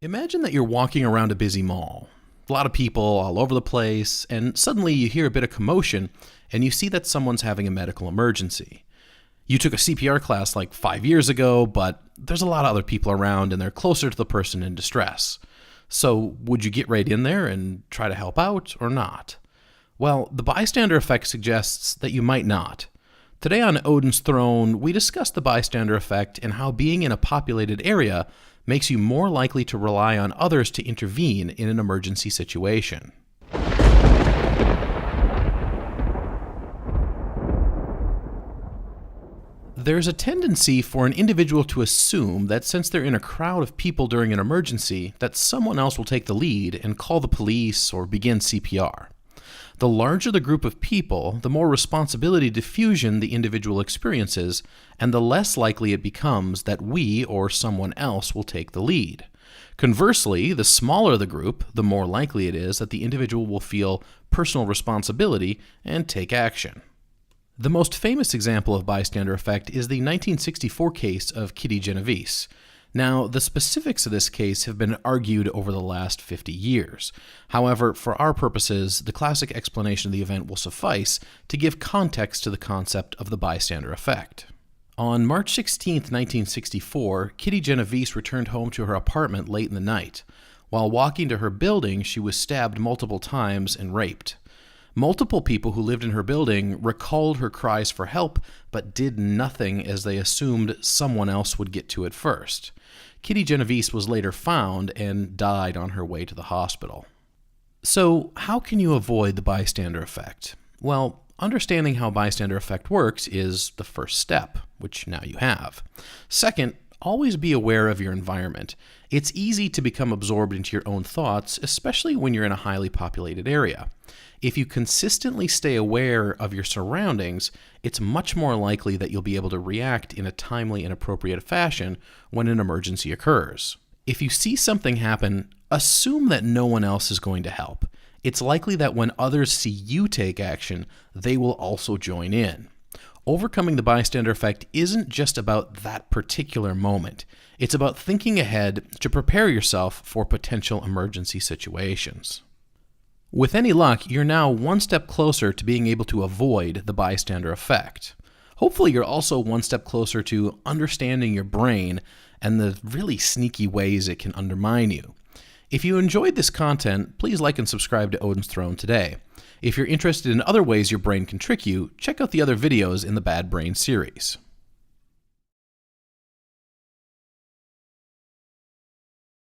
Imagine that you're walking around a busy mall. A lot of people all over the place, and suddenly you hear a bit of commotion and you see that someone's having a medical emergency. You took a CPR class like 5 years ago, but there's a lot of other people around and they're closer to the person in distress. So, would you get right in there and try to help out or not? Well, the bystander effect suggests that you might not. Today on Odin's Throne, we discuss the bystander effect and how being in a populated area makes you more likely to rely on others to intervene in an emergency situation. There's a tendency for an individual to assume that since they're in a crowd of people during an emergency, that someone else will take the lead and call the police or begin CPR. The larger the group of people, the more responsibility diffusion the individual experiences, and the less likely it becomes that we or someone else will take the lead. Conversely, the smaller the group, the more likely it is that the individual will feel personal responsibility and take action. The most famous example of bystander effect is the 1964 case of Kitty Genovese. Now, the specifics of this case have been argued over the last 50 years. However, for our purposes, the classic explanation of the event will suffice to give context to the concept of the bystander effect. On March 16, 1964, Kitty Genovese returned home to her apartment late in the night. While walking to her building, she was stabbed multiple times and raped. Multiple people who lived in her building recalled her cries for help, but did nothing as they assumed someone else would get to it first. Kitty Genovese was later found and died on her way to the hospital. So, how can you avoid the bystander effect? Well, understanding how bystander effect works is the first step, which now you have. Second, always be aware of your environment. It's easy to become absorbed into your own thoughts, especially when you're in a highly populated area. If you consistently stay aware of your surroundings, it's much more likely that you'll be able to react in a timely and appropriate fashion when an emergency occurs. If you see something happen, assume that no one else is going to help. It's likely that when others see you take action, they will also join in. Overcoming the bystander effect isn't just about that particular moment. It's about thinking ahead to prepare yourself for potential emergency situations. With any luck, you're now one step closer to being able to avoid the bystander effect. Hopefully, you're also one step closer to understanding your brain and the really sneaky ways it can undermine you. If you enjoyed this content, please like and subscribe to Odin's Throne today. If you're interested in other ways your brain can trick you, check out the other videos in the Bad Brain series.